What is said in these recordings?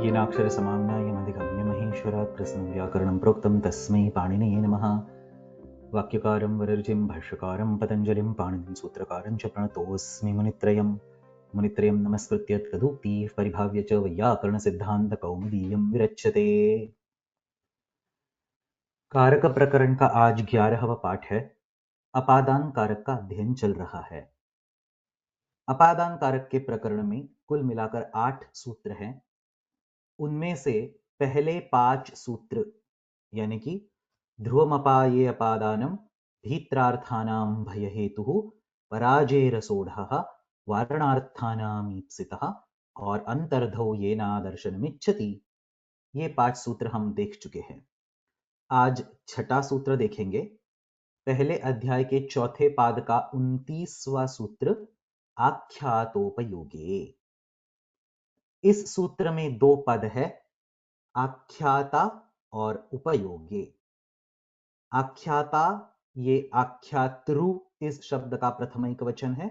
येनाक्षरसमाम्नायमधिगम्य महेश्वरात् प्रश्नं व्याकरणं प्रोक्तं तस्मै पाणिनये नमः। वाक्यकारं वररुचिं भाष्यकारं पतञ्जलिं पाणिनिं सूत्रकारं च प्रणतोऽस्मि मुनित्रयं नमस्कृत्य तदुक्तिः परिभाव्य च वैयाकरणसिद्धान्तकौमुदीयं विरच्यते। कारक प्रकरण का आज 11वां पाठ है। अपादान कारक का अध्ययन चल रहा है। अपादान कारक के प्रकरण में कुल मिलाकर 8 सूत्र हैं। उनमें से पहले 5 सूत्र यानी कि ध्रुवमपाये अपादानम भीत्रार्थानां भयहेतुः पराजेरसोढः वारणार्थानामीप्सितः और अंतर्धौ येनादर्शनमिच्छति, ये 5 सूत्र हम देख चुके हैं। आज 6ठा सूत्र देखेंगे। पहले अध्याय के चौथे पाद का 29वां सूत्र आख्यातोपयोगे। इस सूत्र में 2 पद है, आख्याता और उपयोगे। आख्याता ये आख्यातृ इस शब्द का प्रथम एकवचन है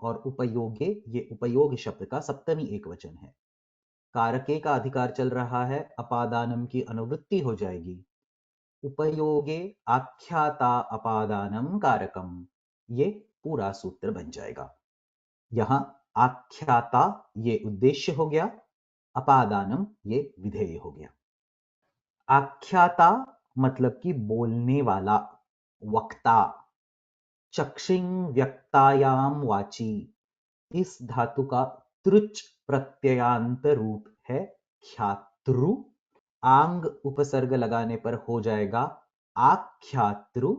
और उपयोगे ये उपयोग शब्द का सप्तमी एकवचन है। कारके का अधिकार चल रहा है, अपादानम की अनुवृत्ति हो जाएगी। उपयोगे आख्याता अपादानम कारकम, ये पूरा सूत्र बन जाएगा। यहां आख्याता ये उद्देश्य हो गया, अपादानम ये विधेय हो गया। आख्याता मतलब कि बोलने वाला, वक्ता। चक्षिंग व्यक्तायाम वाची, इस धातु का तृच प्रत्ययांत रूप है ख्यातृ। आंग उपसर्ग लगाने पर हो जाएगा आख्यातृ।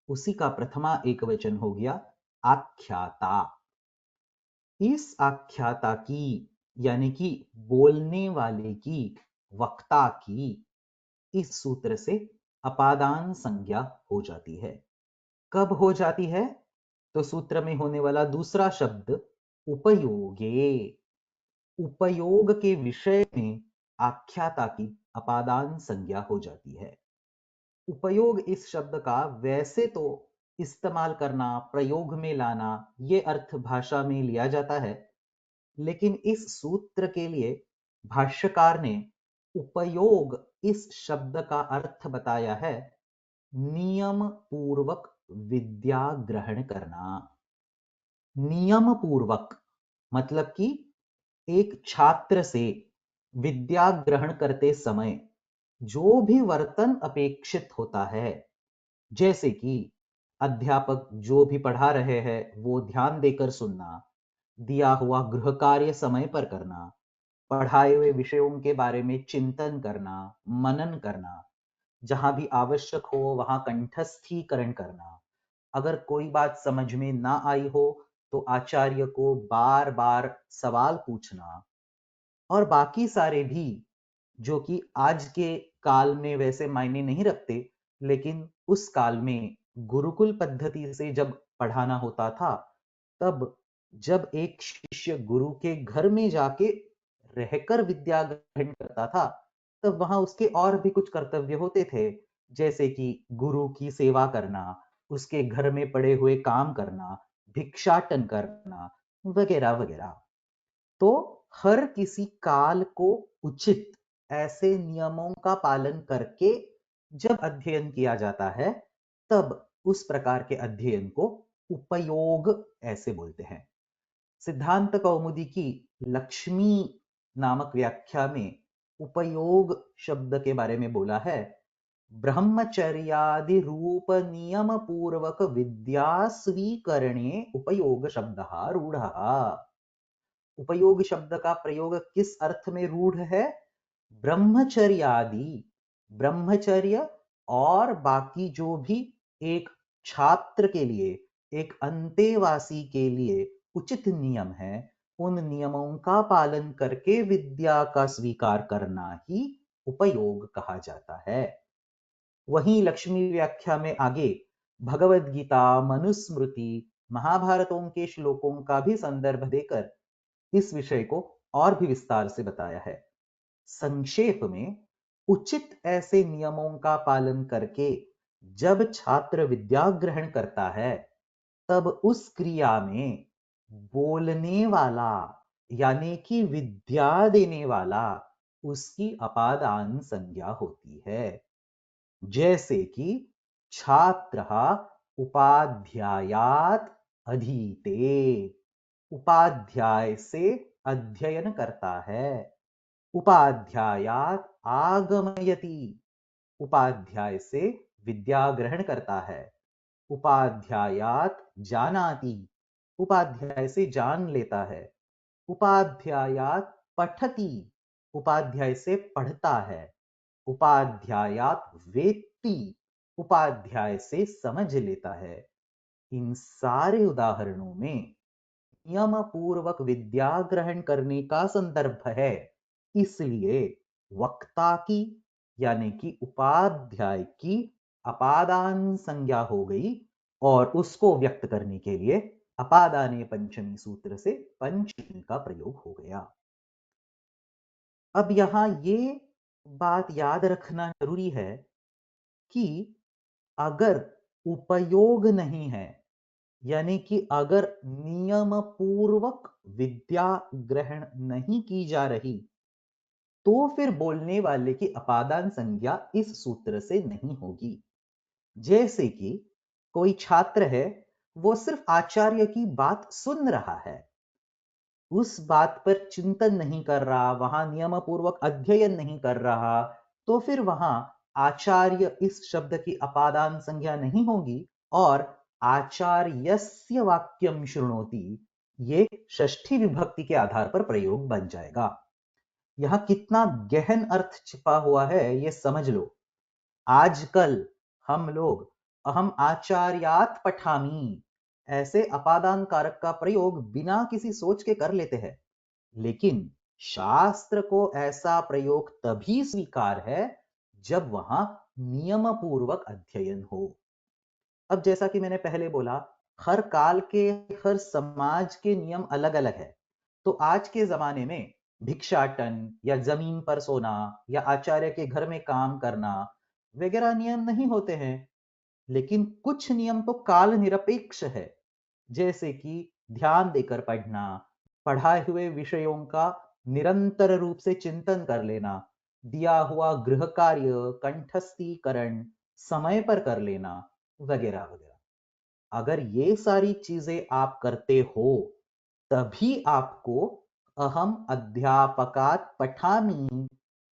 उसी का प्रथमा एकवचन हो गया आख्याता। इस आख्याता की यानी कि बोलने वाले की, वक्ता की, इस सूत्र से अपादान संज्ञा हो जाती है। कब हो जाती है? तो सूत्र में होने वाला दूसरा शब्द उपयोगे, उपयोग के विषय में आख्याता की अपादान संज्ञा हो जाती है। उपयोग इस शब्द का वैसे तो इस्तेमाल करना, प्रयोग में लाना, ये अर्थ भाषा में लिया जाता है, लेकिन इस सूत्र के लिए भाष्यकार ने उपयोग इस शब्द का अर्थ बताया है नियम पूर्वक विद्या ग्रहण करना। नियम पूर्वक मतलब कि एक छात्र से विद्या ग्रहण करते समय जो भी वर्तन अपेक्षित होता है, जैसे कि अध्यापक जो भी पढ़ा रहे हैं वो ध्यान देकर सुनना, दिया हुआ गृह कार्य समय पर करना, पढ़ाए हुए विषयों के बारे में चिंतन करना, मनन करना, जहां भी आवश्यक हो वहां कंठस्थीकरण करना, अगर कोई बात समझ में ना आई हो तो आचार्य को बार बार सवाल पूछना, और बाकी सारे भी जो कि आज के काल में वैसे मायने नहीं रखते, लेकिन उस काल में गुरुकुल पद्धति से जब पढ़ाना होता था, तब जब एक शिष्य गुरु के घर में जाके रहकर विद्या ग्रहण करता था, तब वहां उसके और भी कुछ कर्तव्य होते थे, जैसे कि गुरु की सेवा करना, उसके घर में पड़े हुए काम करना, भिक्षाटन करना, वगैरह वगैरह। तो हर किसी काल को उचित ऐसे नियमों का पालन करके जब अध्ययन किया जाता है, तब उस प्रकार के अध्ययन को उपयोग ऐसे बोलते हैं। सिद्धांत कौमुदी की लक्ष्मी नामक व्याख्या में उपयोग शब्द के बारे में बोला है, ब्रह्मचर्यादि रूप नियम पूर्वक विद्या स्वीकरणे उपयोग शब्द रूढ़। उपयोग शब्द का प्रयोग किस अर्थ में रूढ़ है? ब्रह्मचर्यादि, ब्रह्मचर्य और बाकी जो भी एक छात्र के लिए, एक अंतेवासी के लिए उचित नियम है, उन नियमों का पालन करके विद्या का स्वीकार करना ही उपयोग कहा जाता है। वहीं लक्ष्मी व्याख्या में आगे भगवद गीता, मनुस्मृति, महाभारतों के श्लोकों का भी संदर्भ देकर इस विषय को और भी विस्तार से बताया है। संक्षेप में, उचित ऐसे नियमों का पालन करके जब छात्र विद्या ग्रहण करता है, तब उस क्रिया में बोलने वाला यानी कि विद्या देने वाला उसकी अपादान संज्ञा होती है। जैसे कि छात्रः उपाध्यायात् अधीते, उपाध्याय से अध्ययन करता है। उपाध्यायात् आगमयति, उपाध्याय से विद्या ग्रहण करता है। उपाध्यायात् जानाति, उपाध्याय से जान लेता है। उपाध्यायात् पठति, उपाध्याय से पढ़ता है। उपाध्यायात् वेत्ति, उपाध्याय से समझ लेता है। इन सारे उदाहरणों में नियम पूर्वक विद्या ग्रहण करने का संदर्भ है, इसलिए वक्ता की यानी कि उपाध्याय की अपादान संज्ञा हो गई और उसको व्यक्त करने के लिए अपादाने पंचमी सूत्र से पंचमी का प्रयोग हो गया। अब यहां ये बात याद रखना जरूरी है कि अगर उपयोग नहीं है, यानी कि अगर नियम पूर्वक विद्या ग्रहण नहीं की जा रही, तो फिर बोलने वाले की अपादान संज्ञा इस सूत्र से नहीं होगी। जैसे कि कोई छात्र है, वो सिर्फ आचार्य की बात सुन रहा है, उस बात पर चिंतन नहीं कर रहा, वहां नियम पूर्वक अध्ययन नहीं कर रहा, तो फिर वहां आचार्य इस शब्द की अपादान संज्ञा नहीं होगी और आचार्यस्य वाक्यम शृणोति ये षष्ठी विभक्ति के आधार पर प्रयोग बन जाएगा। यहां कितना गहन अर्थ छिपा हुआ है ये समझ लो। आजकल हम लोग अहम आचार्यात पठामी ऐसे अपादान कारक का प्रयोग बिना किसी सोच के कर लेते हैं, लेकिन शास्त्र को ऐसा प्रयोग तभी स्वीकार है जब वहां नियम पूर्वक अध्ययन हो। अब जैसा कि मैंने पहले बोला, हर काल के हर समाज के नियम अलग अलग है। तो आज के जमाने में भिक्षाटन या जमीन पर सोना या आचार्य के घर में काम करना वगैरह नियम नहीं होते हैं, लेकिन कुछ नियम तो काल निरपेक्ष है। जैसे कि ध्यान देकर पढ़ना, पढ़ाए हुए विषयों का निरंतर रूप से चिंतन कर लेना, दिया हुआ गृह कार्य कंठस्थीकरण समय पर कर लेना वगैरह वगैरह। अगर ये सारी चीजें आप करते हो तभी आपको अहम अध्यापकात पठामी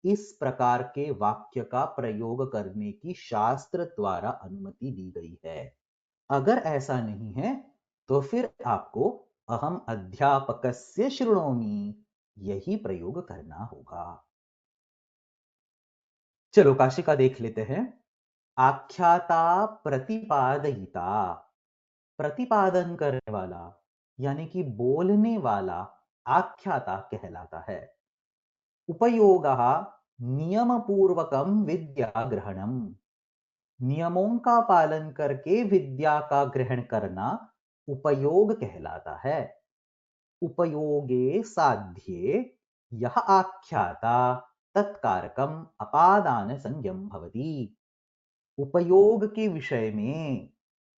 इस प्रकार के वाक्य का प्रयोग करने की शास्त्र द्वारा अनुमति दी गई है। अगर ऐसा नहीं है तो फिर आपको अहम अध्यापकस्य शृणोमि यही प्रयोग करना होगा। चलो काशिका देख लेते हैं। आख्याता प्रतिपादयिता, प्रतिपादन करने वाला यानी कि बोलने वाला आख्याता कहलाता है। उपयोगः नियमपूर्वकम विद्या ग्रहणम, नियमों का पालन करके विद्या का ग्रहण करना उपयोग कहलाता है। उपयोगे साध्ये यह आख्याता तत्कारकम अपादान संज्ञम भवति, उपयोग के विषय में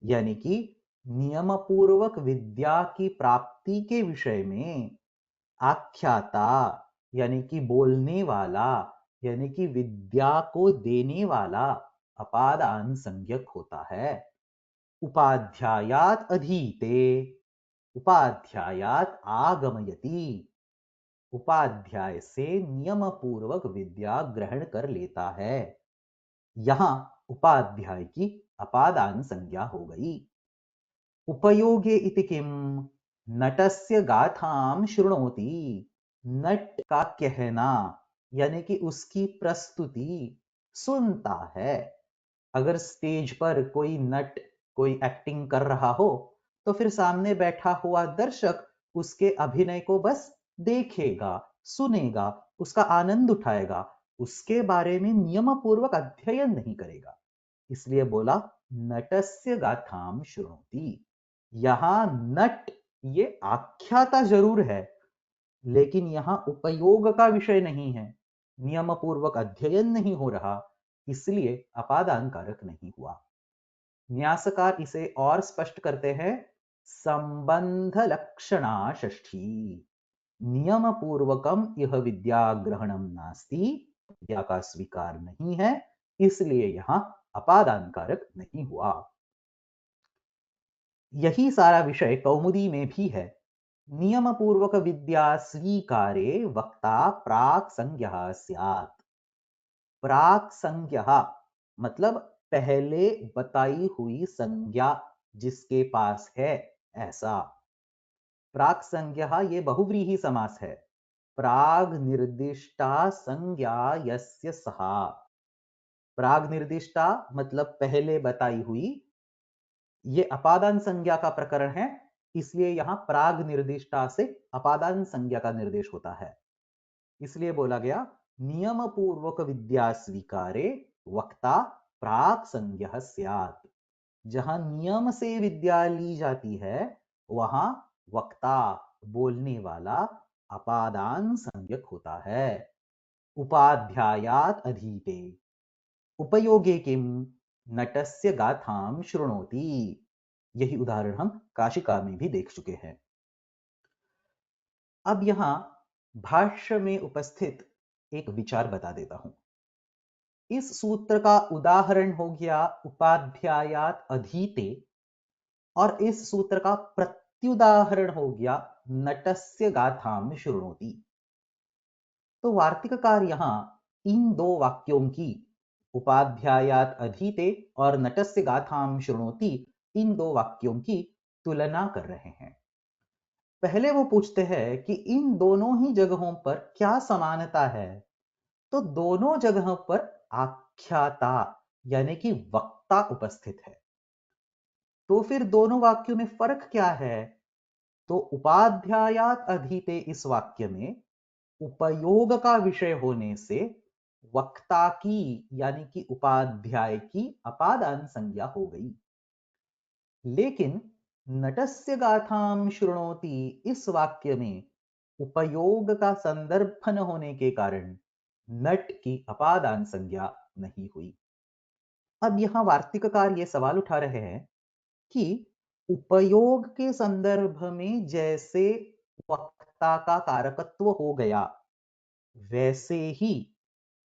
यानी कि नियम पूर्वक विद्या की प्राप्ति के विषय में आख्याता यानी कि बोलने वाला यानी कि विद्या को देने वाला अपादान संज्ञक होता है। उपाध्यायात अधीते, उपाध्यायात आगमयति, उपाध्याय से नियम पूर्वक विद्या ग्रहण कर लेता है। यहां उपाध्याय की अपादान संज्ञा हो गई। उपयोगे इति किम, नटस्य गाथाम शृणोति, नट का कहना यानी कि उसकी प्रस्तुति सुनता है। अगर स्टेज पर कोई नट कोई एक्टिंग कर रहा हो तो फिर सामने बैठा हुआ दर्शक उसके अभिनय को बस देखेगा, सुनेगा, उसका आनंद उठाएगा, उसके बारे में नियम पूर्वक अध्ययन नहीं करेगा। इसलिए बोला नटस्य गाथाम शृणोति। यहां नट ये आख्याता जरूर है, लेकिन यहां उपयोग का विषय नहीं है, नियम पूर्वक अध्ययन नहीं हो रहा, इसलिए अपादान कारक नहीं हुआ। न्यासकार इसे और स्पष्ट करते हैं, संबंध लक्षणा षष्ठी, नियम पूर्वकम यह विद्या ग्रहणम नास्ति, विद्या का स्वीकार नहीं है, इसलिए यहां अपादान कारक नहीं हुआ। यही सारा विषय कौमुदी में भी है। नियम पूर्वक विद्या स्वीकारे वक्ता प्राक् संज्ञः स्यात्। प्राक् संज्ञः मतलब पहले बताई हुई संज्ञा जिसके पास है, ऐसा। प्राक् संज्ञः ये बहुव्रीहि समास है। प्राग निर्दिष्टा संज्ञा यस्य सहा। प्राग निर्दिष्टा मतलब पहले बताई हुई, ये अपादान संज्ञा का प्रकरण है, इसलिए यहां प्राग निर्दिष्टा से अपादान संज्ञा का निर्देश होता है। इसलिए बोला गया नियम पूर्वक विद्या स्वीकारे वक्ता प्राक संज्ञः स्यात्। जहां नियम से विद्या ली जाती है वहां वक्ता बोलने वाला अपादान संज्ञक होता है। उपाध्यायात अधीते उपयोगे किम नटस्य गाथाम शृणोति। यही उदाहरण हम काशिका में भी देख चुके हैं। अब यहां भाष्य में उपस्थित एक विचार बता देता हूं। इस सूत्र का उदाहरण हो गया उपाध्यायात अधीते, और इस सूत्र का प्रत्युदाहरण हो गया नटस्य गाथाम शृणोति। तो वार्तिककार यहां इन दो वाक्यों की, उपाध्यायात अधीते और नटस्य गाथाम शृणोति, इन दो वाक्यों की तुलना कर रहे हैं। पहले वो पूछते हैं कि इन दोनों ही जगहों पर क्या समानता है। तो दोनों जगहों पर आख्याता यानी कि वक्ता उपस्थित है। तो फिर दोनों वाक्यों में फर्क क्या है? तो उपाध्यायात अधीते इस वाक्य में उपयोग का विषय होने से वक्ता की यानी कि उपाध्याय की अपादान संज्ञा हो गई। लेकिन नटस्य गाथाम शृणोति इस वाक्य में उपयोग का संदर्भ न होने के कारण नट की अपादान संज्ञा नहीं हुई। अब यहां वार्तिककार यह सवाल उठा रहे हैं कि उपयोग के संदर्भ में जैसे वक्ता का कारकत्व हो गया, वैसे ही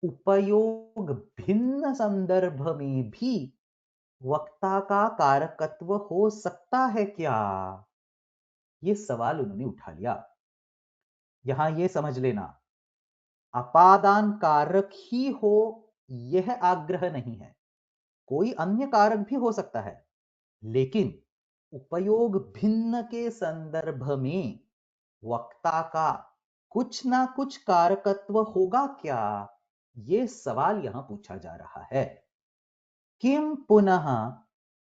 उपयोग भिन्न संदर्भ में भी वक्ता का कारकत्व हो सकता है क्या? ये सवाल उन्होंने उठा लिया। यहां यह समझ लेना, अपादान कारक ही हो यह आग्रह नहीं है, कोई अन्य कारक भी हो सकता है, लेकिन उपयोग भिन्न के संदर्भ में वक्ता का कुछ ना कुछ कारकत्व होगा क्या, यह सवाल यहां पूछा जा रहा है। किम पुनः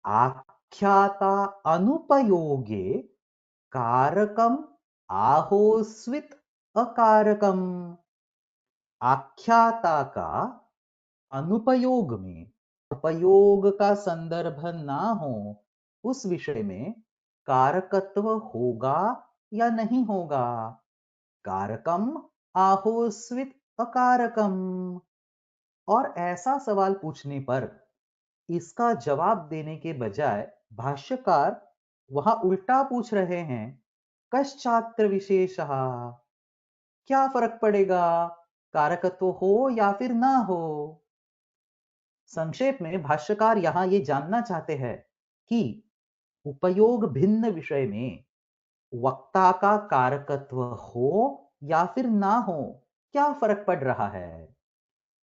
आख्याता अनुपयोगे कारकम आहोस्वित अकारकम। आख्याता का अनुपयोग में, उपयोग का संदर्भ ना हो उस विषय में कारकत्व होगा या नहीं होगा। कारकम आहोस्वित अकारकम। और ऐसा सवाल पूछने पर इसका जवाब देने के बजाय भाष्यकार वहां उल्टा पूछ रहे हैं, कश्चात्र विशेषः, क्या फर्क पड़ेगा कारकत्व हो या फिर ना हो। संक्षेप में भाष्यकार यहां ये जानना चाहते हैं कि उपयोग भिन्न विषय में वक्ता का कारकत्व हो या फिर ना हो, क्या फर्क पड़ रहा है।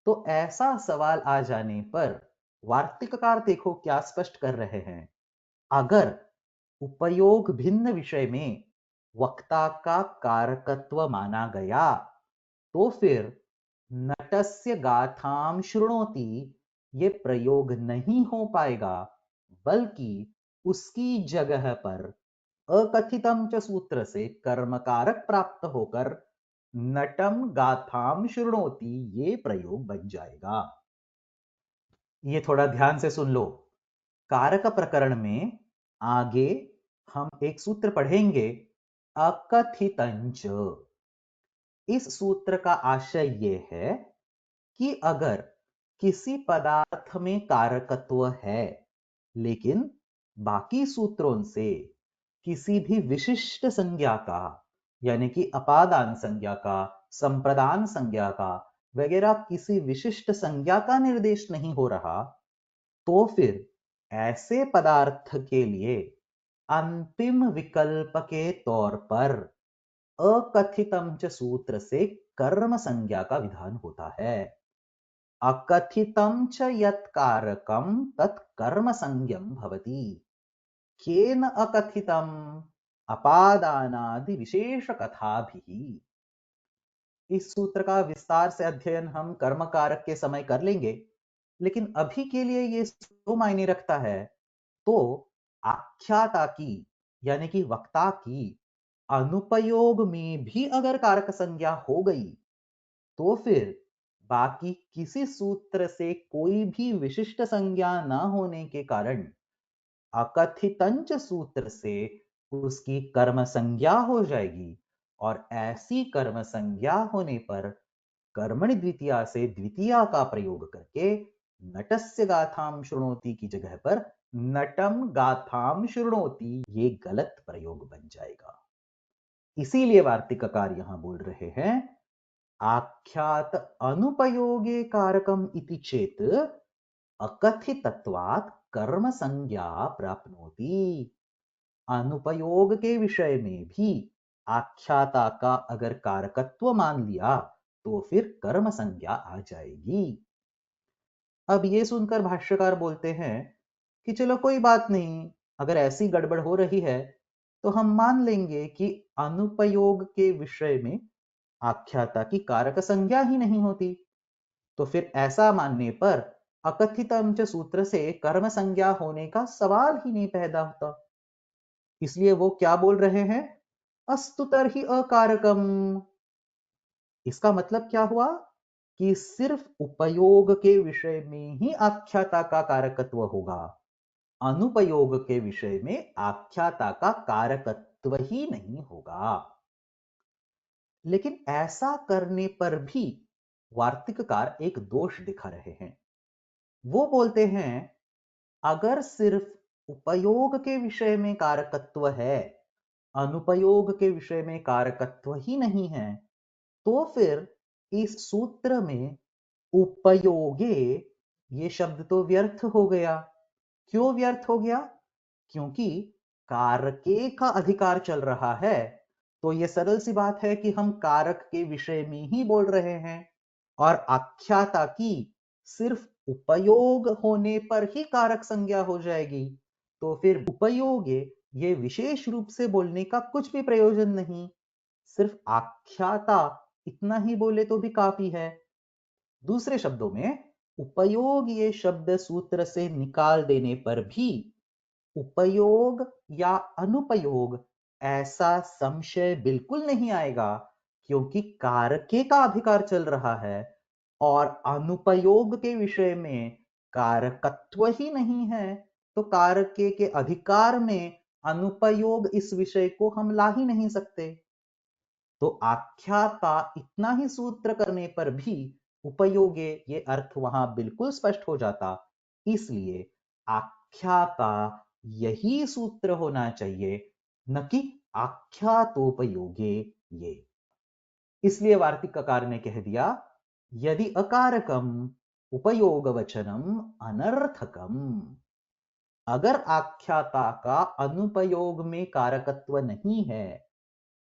तो ऐसा सवाल आ जाने पर वार्तिककार देखो क्या स्पष्ट कर रहे हैं। अगर उपयोग भिन्न विषय में वक्ता का कारकत्व माना गया तो फिर नटस्य गाथाम शृणोति ये प्रयोग नहीं हो पाएगा, बल्कि उसकी जगह पर अकथितम च सूत्र से कर्मकारक प्राप्त होकर नटम गाथाम शृणोति ये प्रयोग बन जाएगा। ये थोड़ा ध्यान से सुन लो। कारक प्रकरण में आगे हम एक सूत्र पढ़ेंगे, अकथितंच। इस सूत्र का आशय यह है कि अगर किसी पदार्थ में कारकत्व है लेकिन बाकी सूत्रों से किसी भी विशिष्ट संज्ञा का यानी कि अपादान संज्ञा का, संप्रदान संज्ञा का वगैरह किसी विशिष्ट संज्ञा का निर्देश नहीं हो रहा, तो फिर ऐसे पदार्थ के लिए अंतिम विकल्प के तौर पर अकथितम च सूत्र से कर्म संज्ञा का विधान होता है। अकथितम च यत् कारकम तत् कर्म संज्ञम भवति। केन अकथितम? अपादानादि विशेष कथाभिः। इस सूत्र का विस्तार से अध्ययन हम कर्म कारक के समय कर लेंगे, लेकिन अभी के लिए ये जो मायने रखता है, तो आख्याता की यानी कि वक्ता की अनुपयोग में भी अगर कारक संज्ञा हो गई, तो फिर बाकी किसी सूत्र से कोई भी विशिष्ट संज्ञा न होने के कारण अकथितंच सूत्र से उसकी कर्म संज्ञा हो जाएगी, और ऐसी कर्म संज्ञा होने पर कर्मणि द्वितीया से द्वितीया का प्रयोग करके नटस्य गाथाम शृणोति की जगह पर नटम गाथाम शृणोति, ये गलत प्रयोग बन जाएगा। इसीलिए वार्तिककार यहां बोल रहे हैं आख्यात अनुपयोगे कारकम इति चेत अकथितत्वात् कर्म संज्ञा प्राप्नोति। अनुपयोग के विषय में भी आख्याता का अगर कारकत्व मान लिया तो फिर कर्म संज्ञा आ जाएगी। अब ये सुनकर भाष्यकार बोलते हैं कि चलो कोई बात नहीं, अगर ऐसी गड़बड़ हो रही है तो हम मान लेंगे कि अनुपयोग के विषय में आख्याता की कारक संज्ञा ही नहीं होती, तो फिर ऐसा मानने पर अकथितम च सूत्र से कर्म संज्ञा होने का सवाल ही नहीं पैदा होता। इसलिए वो क्या बोल रहे हैं, अस्तु तर्हि अकारकम। इसका मतलब क्या हुआ कि सिर्फ उपयोग के विषय में ही आख्याता का कारकत्व होगा, अनुपयोग के विषय में आख्याता का कारकत्व ही नहीं होगा। लेकिन ऐसा करने पर भी वार्तिककार एक दोष दिखा रहे हैं। वो बोलते हैं अगर सिर्फ उपयोग के विषय में कारकत्व है, अनुपयोग के विषय में कारकत्व ही नहीं है, तो फिर इस सूत्र में उपयोगे ये शब्द तो व्यर्थ हो गया। क्यों व्यर्थ हो गया? क्योंकि कारके का अधिकार चल रहा है, तो ये सरल सी बात है कि हम कारक के विषय में ही बोल रहे हैं, और आख्याता की सिर्फ उपयोग होने पर ही कारक संज्ञा हो जाएगी, तो फिर उपयोगे ये विशेष रूप से बोलने का कुछ भी प्रयोजन नहीं। सिर्फ आख्याता इतना ही बोले तो भी काफी है। दूसरे शब्दों में उपयोग ये शब्द सूत्र से निकाल देने पर भी उपयोग या अनुपयोग ऐसा संशय बिल्कुल नहीं आएगा, क्योंकि कारके का अधिकार चल रहा है और अनुपयोग के विषय में कारकत्व ही नहीं है, तो कारके के अधिकार में अनुपयोग इस विषय को हम ला ही नहीं सकते। तो आख्याता इतना ही सूत्र करने पर भी उपयोगे ये अर्थ वहां बिल्कुल स्पष्ट हो जाता। इसलिए आख्याता यही सूत्र होना चाहिए, न कि आख्यातोपयोगे ये। इसलिए वार्तिककार ने कह दिया यदि अकारकम उपयोग वचनम अनर्थकम। अगर आख्याता का अनुपयोग में कारकत्व नहीं है,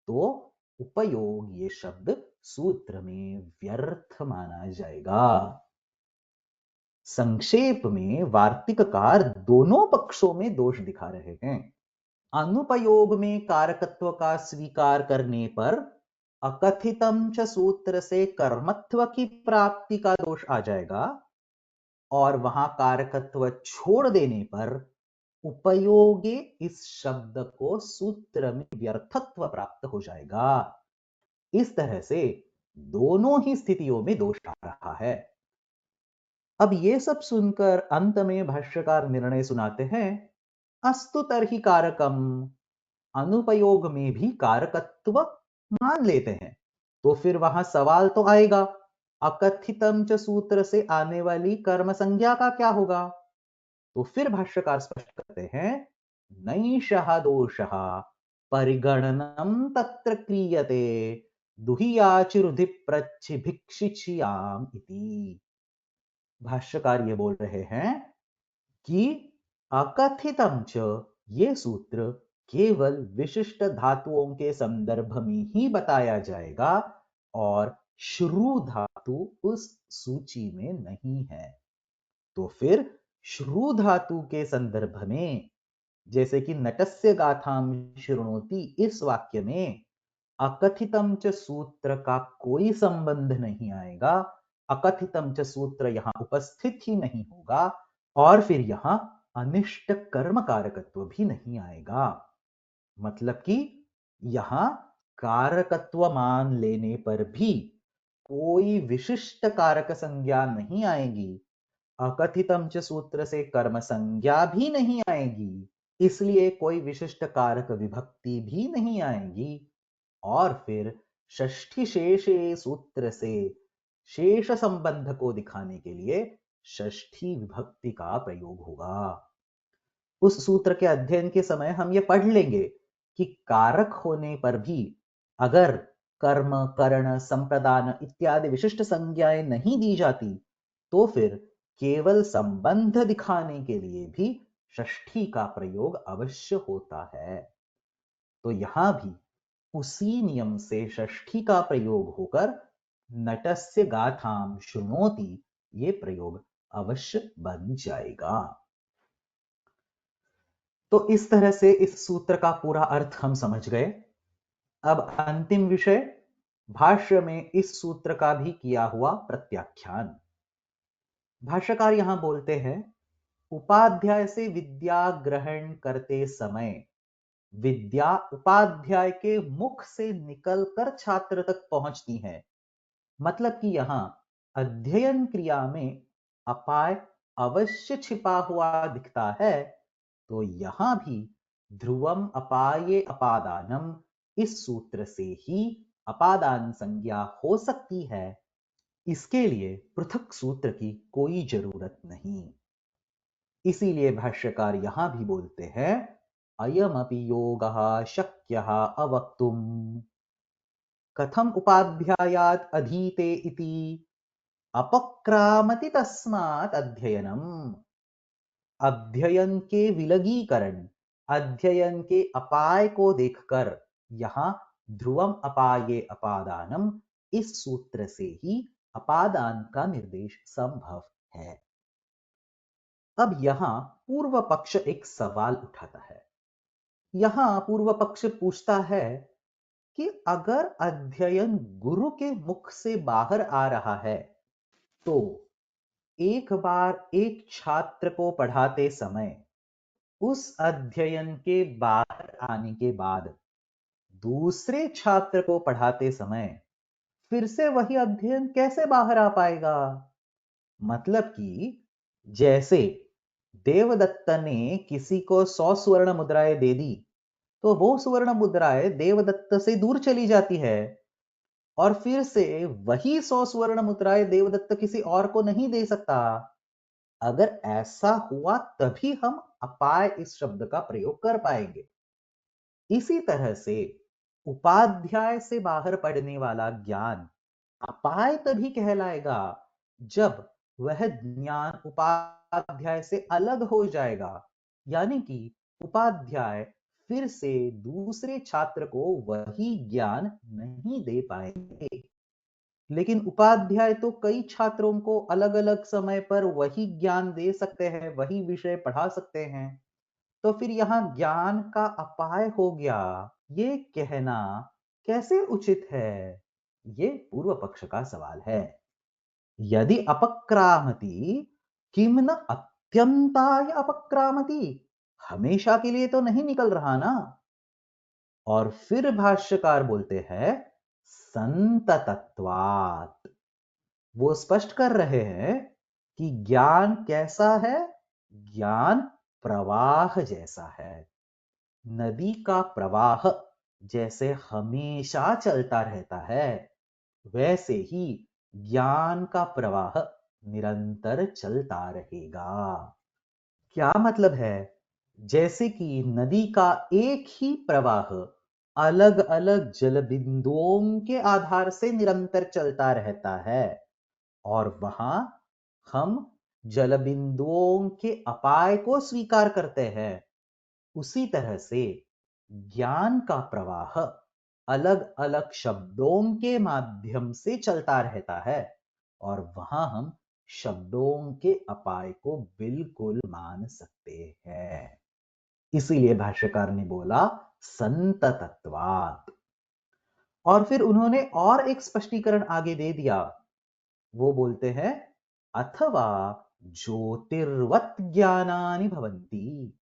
तो उपयोग ये शब्द सूत्र में व्यर्थ माना जाएगा। संक्षेप में वार्तिककार दोनों पक्षों में दोष दिखा रहे हैं। अनुपयोग में कारकत्व का स्वीकार करने पर अकथितम च सूत्र से कर्मत्व की प्राप्ति का दोष आ जाएगा, और वहां कारकत्व छोड़ देने पर उपयोगे इस शब्द को सूत्र में व्यर्थत्व प्राप्त हो जाएगा। इस तरह से दोनों ही स्थितियों में दोष आ रहा है। अब ये सब सुनकर अंत में भाष्यकार निर्णय सुनाते हैं अस्तु तर्हि कारकम। अनुपयोग में भी कारकत्व मान लेते हैं, तो फिर वहां सवाल तो आएगा अकथितम च सूत्र से आने वाली कर्म संज्ञा का क्या होगा? तो फिर भाष्यकार स्पष्ट करते हैं नैषः दोषः परिगणनम तत्र क्रियते दुहियाचिरुधि प्रच्छिभिक्षिच्याम इति। भाष्यकार ये बोल रहे हैं कि अकथितम च, ये सूत्र केवल विशिष्ट धातुओं के संदर्भ में ही बताया जाएगा और श्रु धातु उस सूची में नहीं है। तो फिर श्रु धातु के संदर्भ में, जैसे कि नटस्य गाथाम शृणोति, इस वाक्य में अकथितम च सूत्र का कोई संबंध नहीं आएगा, अकथितम च सूत्र यहां उपस्थित ही नहीं होगा, और फिर यहां अनिष्ट कर्म कारकत्व भी नहीं आएगा। मतलब कि यहां कारकत्व मान लेने पर भी कोई विशिष्ट कारक संज्ञा नहीं आएगी, अकथितम च सूत्र से कर्म संज्ञा भी नहीं आएगी, इसलिए कोई विशिष्ट कारक विभक्ति भी नहीं आएगी, और फिर षष्ठी शेषे सूत्र से शेष संबंध को दिखाने के लिए षष्ठी विभक्ति का प्रयोग होगा। उस सूत्र के अध्ययन के समय हम ये पढ़ लेंगे कि कारक होने पर भी अगर कर्म, करण, संप्रदान इत्यादि विशिष्ट संज्ञाएं नहीं दी जाती, तो फिर केवल संबंध दिखाने के लिए भी षष्ठी का प्रयोग अवश्य होता है। तो यहां भी उसी नियम से षष्ठी का प्रयोग होकर नटस्य गाथाम शृणोति ये प्रयोग अवश्य बन जाएगा। तो इस तरह से इस सूत्र का पूरा अर्थ हम समझ गए। अब अंतिम विषय, भाष्य में इस सूत्र का भी किया हुआ प्रत्याख्यान। भाष्यकार यहां बोलते हैं, उपाध्याय से विद्या ग्रहण करते समय विद्या उपाध्याय के मुख से निकलकर छात्र तक पहुंचती है। मतलब कि यहां अध्ययन क्रिया में अपाय अवश्य छिपा हुआ दिखता है, तो यहां भी ध्रुवम अपाये अपादानम, इस सूत्र से ही अपादान संज्ञा हो सकती है। इसके लिए पृथक सूत्र की कोई जरूरत नहीं। इसीलिए भाष्यकार यहां भी बोलते हैं, अयमपि योगः शक्यः अवक्तुम कथम उपाध्यायात् अधीते इति अपक्रामति तस्मात् अध्ययनम। अध्ययन के विलगीकरण, अध्ययन के अपाय को देखकर यहां ध्रुवम अपाये अपादानम, इस सूत्र से ही अपादान का निर्देश संभव है। अब यहां पूर्व पक्ष एक सवाल उठाता है। यहां पूर्व पक्ष पूछता है कि अगर अध्ययन गुरु के मुख से बाहर आ रहा है, तो एक बार एक छात्र को पढ़ाते समय उस अध्ययन के बाहर आने के बाद दूसरे छात्र को पढ़ाते समय फिर से वही अध्ययन कैसे बाहर आ पाएगा? मतलब कि जैसे देवदत्त ने किसी को 100 स्वर्ण मुद्राएं दे दी, तो वो स्वर्ण मुद्राएं देवदत्त से दूर चली जाती है, और फिर से वही 100 स्वर्ण मुद्राएं देवदत्त किसी और को नहीं दे सकता। अगर ऐसा हुआ तभी हम अपाय इस शब्द का प्रयोग कर पाएंगे। इसी तरह से उपाध्याय से बाहर पड़ने वाला ज्ञान अपाय तभी कहलाएगा जब वह ज्ञान उपाध्याय से अलग हो जाएगा, यानी कि उपाध्याय फिर से दूसरे छात्र को वही ज्ञान नहीं दे पाएंगे। लेकिन उपाध्याय तो कई छात्रों को अलग अलग समय पर वही ज्ञान दे सकते हैं, वही विषय पढ़ा सकते हैं। तो फिर यहां ज्ञान का अपाय हो गया, ये कहना कैसे उचित है? ये पूर्व पक्ष का सवाल है। यदि अपक्रामति किम न अत्यंताय अपक्रामति, हमेशा के लिए तो नहीं निकल रहा ना। और फिर भाष्यकार बोलते हैं, संततत्वात्, वो स्पष्ट कर रहे हैं कि ज्ञान कैसा है? ज्ञान प्रवाह जैसा है। नदी का प्रवाह जैसे हमेशा चलता रहता है, वैसे ही ज्ञान का प्रवाह निरंतर चलता रहेगा। क्या मतलब है? जैसे कि नदी का एक ही प्रवाह अलग अलग जल बिंदुओं के आधार से निरंतर चलता रहता है, और वहां हम जल बिंदुओं के अपाय को स्वीकार करते हैं। उसी तरह से ज्ञान का प्रवाह अलग अलग शब्दों के माध्यम से चलता रहता है, और वहां हम शब्दों के अपाय को बिल्कुल मान सकते हैं। इसीलिए भाष्यकार ने बोला संततत्वात्। और फिर उन्होंने और एक स्पष्टीकरण आगे दे दिया। वो बोलते हैं अथवा ज्योतिर्वत ज्ञानानि भवन्ति।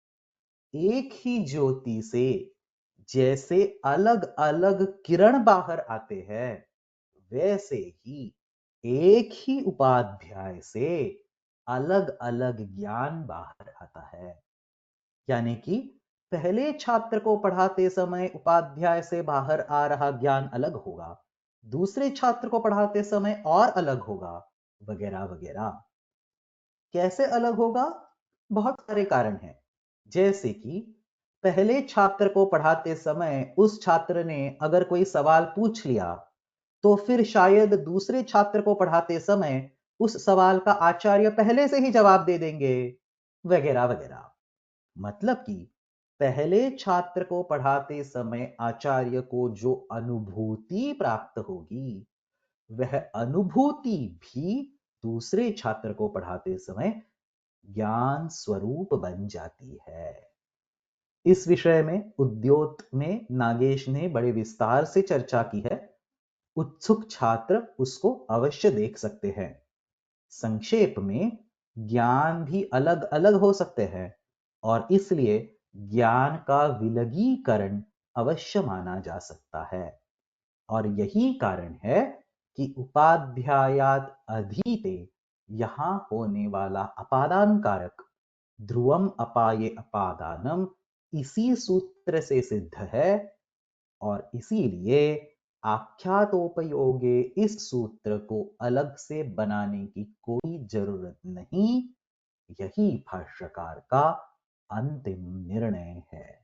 एक ही ज्योति से जैसे अलग अलग किरण बाहर आते हैं, वैसे ही एक ही उपाध्याय से अलग अलग ज्ञान बाहर आता है। यानी कि पहले छात्र को पढ़ाते समय उपाध्याय से बाहर आ रहा ज्ञान अलग होगा, दूसरे छात्र को पढ़ाते समय और अलग होगा, वगैरह वगैरह। कैसे अलग होगा? बहुत सारे कारण हैं। जैसे कि पहले छात्र को पढ़ाते समय उस छात्र ने अगर कोई सवाल पूछ लिया, तो फिर शायद दूसरे छात्र को पढ़ाते समय उस सवाल का आचार्य पहले से ही जवाब दे देंगे, वगैरह वगैरह। मतलब कि पहले छात्र को पढ़ाते समय आचार्य को जो अनुभूति प्राप्त होगी, वह अनुभूति भी दूसरे छात्र को पढ़ाते समय ज्ञान स्वरूप बन जाती है। इस विषय में उद्योत में नागेश ने बड़े विस्तार से चर्चा की है। उत्सुक छात्र उसको अवश्य देख सकते हैं। संक्षेप में ज्ञान भी अलग अलग हो सकते हैं, और इसलिए ज्ञान का विलगीकरण अवश्य माना जा सकता है। और यही कारण है कि उपाध्यायात अधीते यहां होने वाला अपादान कारक ध्रुवम अपाये अपादानम इसी सूत्र से सिद्ध है, और इसीलिए आख्यातोपयोगे इस सूत्र को अलग से बनाने की कोई जरूरत नहीं। यही भाष्यकार का अंतिम निर्णय है।